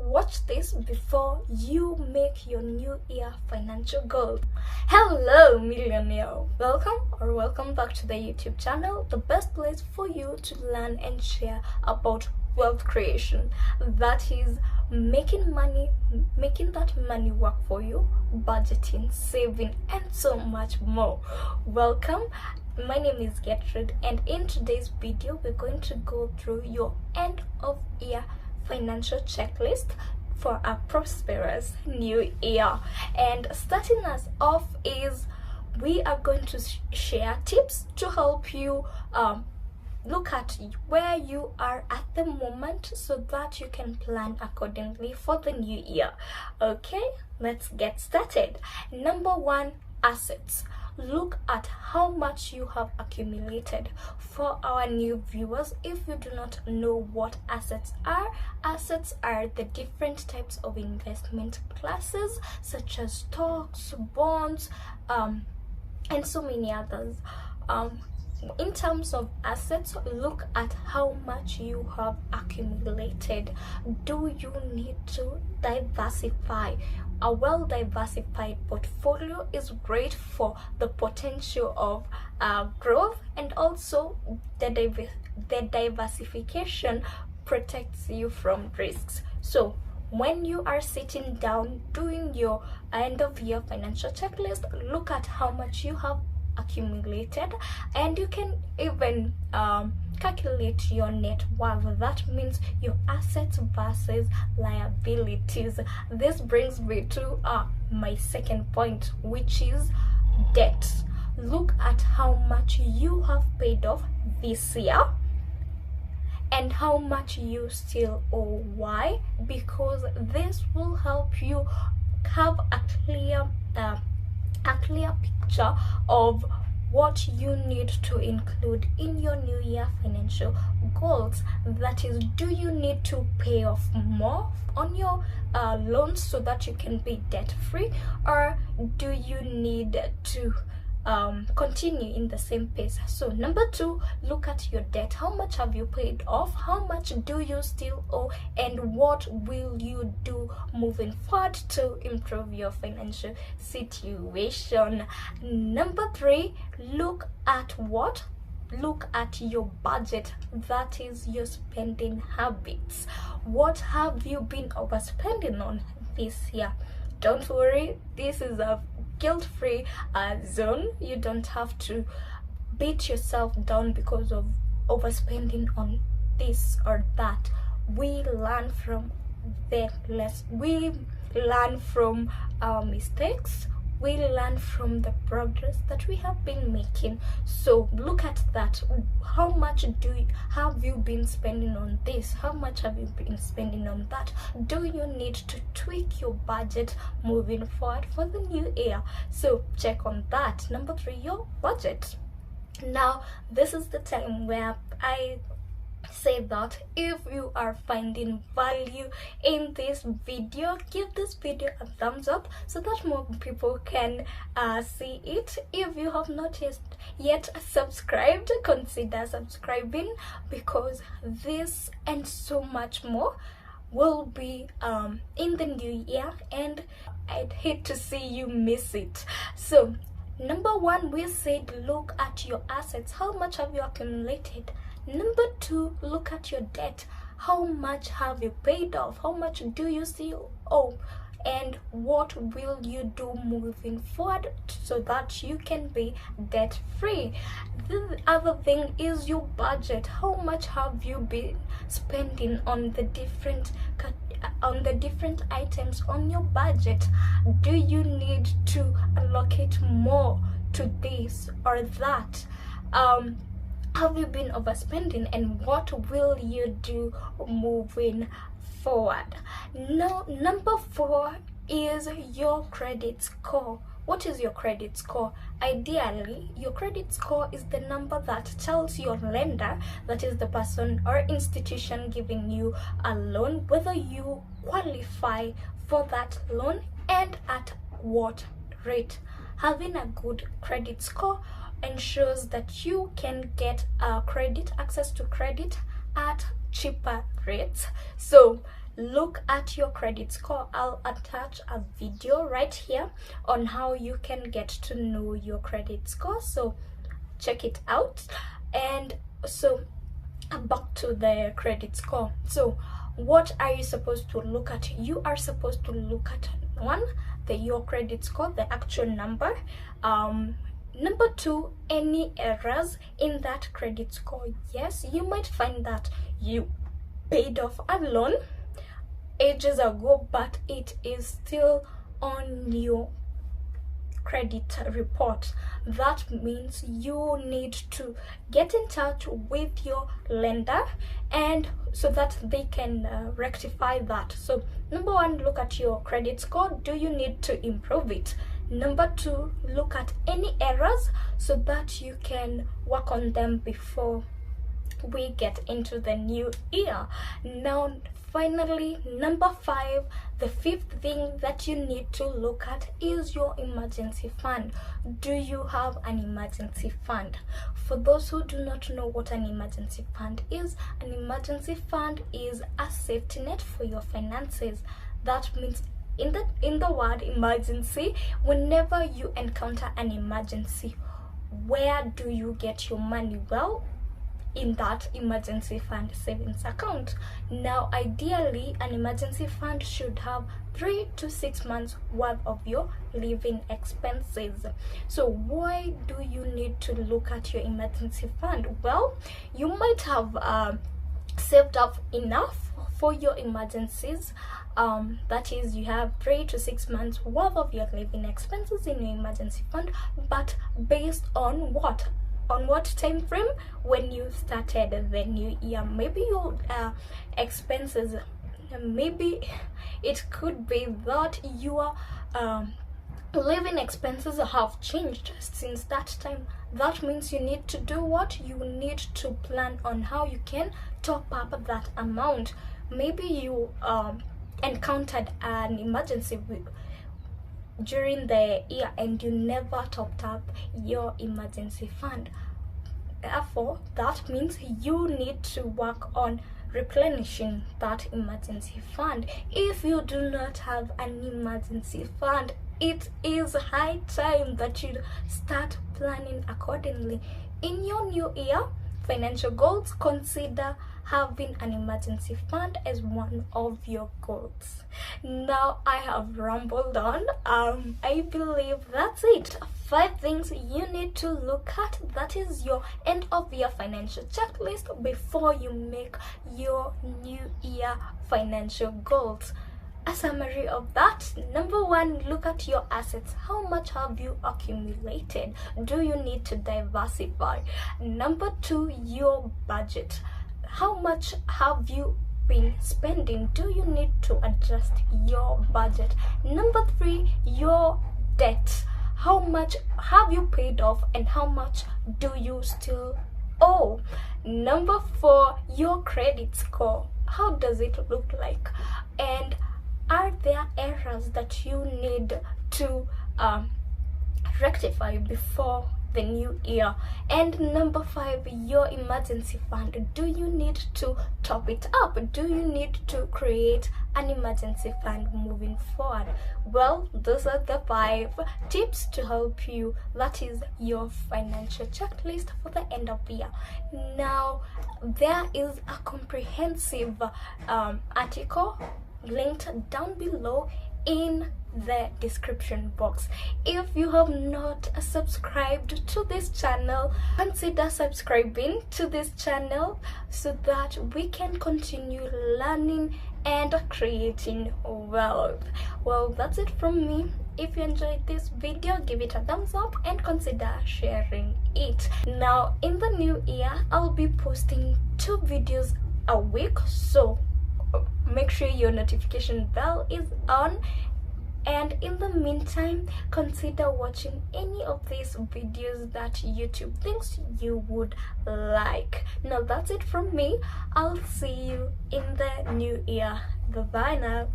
watch this before you make your new year financial goal. Hello millionaire, welcome back to the YouTube channel, the best place for you to learn and share about wealth creation, that is making money, making that money work for you, budgeting, saving, and so much more. Welcome. My name is Gertrude, and in today's video we're going to go through your end of year financial checklist for a prosperous new year. And starting us off is we are going to share tips to help you look at where you are at the moment so that you can plan accordingly for the new year. Okay, let's get started. Number one, assets. Look at how much you have accumulated. For our new viewers, if you do not know what assets are the different types of investment classes such as stocks, bonds, and so many others. In terms of assets, look at how much you have accumulated. Do you need to diversify? A well-diversified portfolio is great for the potential of growth, and also the diversification protects you from risks. So when you are sitting down doing your end of year financial checklist, look at how much you have accumulated, and you can even calculate your net worth. That means your assets versus liabilities. This brings me to my second point, which is debt. Look at how much you have paid off this year and how much you still owe. Why? Because this will help you have a clear picture of what you need to include in your new year financial goals. That is, do you need to pay off more on your loans so that you can be debt free, or do you need to continue in the same pace? So number two, look at your debt. How much have you paid off? How much do you still owe? And what will you do moving forward to improve your financial situation? Number three, look at what? Look at your budget. That is your spending habits. What have you been overspending on this year? Don't worry, this is a guilt-free zone. You don't have to beat yourself down because of overspending on this or that. We learn from we learn from our mistakes. We learn from the progress that we have been making. So look at that. How much have you been spending on this? How much have you been spending on that? Do you need to tweak your budget moving forward for the new year? So check on that. Number three, your budget. Now this is the time where I say that if you are finding value in this video, give this video a thumbs up so that more people can see it. If you have not yet subscribed, consider subscribing, because this and so much more will be in the new year, and I'd hate to see you miss it. So number one, we said look at your assets. How much have you accumulated? Number two, look at your debt. How much have you paid off? How much do you still owe? And what will you do moving forward so that you can be debt free? The other thing is your budget. How much have you been spending on the different items on your budget? Do you need to allocate more to this or that? Have you been overspending, and what will you do moving forward? Now, number four is your credit score. What is your credit score? Ideally, your credit score is the number that tells your lender, that is the person or institution giving you a loan, whether you qualify for that loan and at what rate. Having a good credit score ensures that you can get access to credit at cheaper rates. So look at your credit score. I'll attach a video right here on how you can get to know your credit score, so check it out. And so back to the credit score. So what are you supposed to look at? You are supposed to look at one, your credit score, the actual number. Number two, any errors in that credit score. Yes, you might find that you paid off a loan ages ago, but it is still on your credit report. That means you need to get in touch with your lender, and so that they can rectify that. So number one, look at your credit score. Do you need to improve it? Number two, look at any errors so that you can work on them before we get into the new year. Now finally, number five, the fifth thing that you need to look at is your emergency fund. Do you have an emergency fund? For those who do not know what an emergency fund is, an emergency fund is a safety net for your finances. That means in the word emergency, whenever you encounter an emergency, where do you get your money? Well, in that emergency fund savings account. Now ideally, an emergency fund should have 3 to 6 months worth of your living expenses. So why do you need to look at your emergency fund? Well, you might have saved up enough for your emergencies. That is, you have 3 to 6 months worth of your living expenses in your emergency fund, but based on what? On what time frame? When you started the new year. Maybe your expenses, maybe it could be that your living expenses have changed since that time. That means you need to do what? You need to plan on how you can top up that amount. Maybe you encountered an emergency during the year and you never topped up your emergency fund. Therefore, that means you need to work on replenishing that emergency fund. If you do not have an emergency fund, it is high time that you start planning accordingly. In your new year financial goals, consider having an emergency fund as one of your goals. Now I have rambled on. I believe that's it. 5 things you need to look at. That is your end of year financial checklist before you make your new year financial goals. A summary of that: number 1, look at your assets. How much have you accumulated? Do you need to diversify? Number 2, your budget. How much have you been spending? Do you need to adjust your budget? Number 3, your debt. How much have you paid off and how much do you still owe? Number 4, your credit score. How does it look like? And are there errors that you need to rectify before the new year? And number 5, your emergency fund. Do you need to top it up? Do you need to create an emergency fund moving forward? Well, those are the 5 tips to help you. That is your financial checklist for the end of the year. Now, there is a comprehensive article linked down below in the description box. If you have not subscribed to this channel, consider subscribing to this channel so that we can continue learning and creating wealth. Well, that's it from me. If you enjoyed this video, give it a thumbs up and consider sharing it. Now, in the new year, I'll be posting 2 videos a week, so make sure your notification bell is on. And in the meantime, consider watching any of these videos that YouTube thinks you would like. Now that's it from me. I'll see you in the new year. Bye bye now.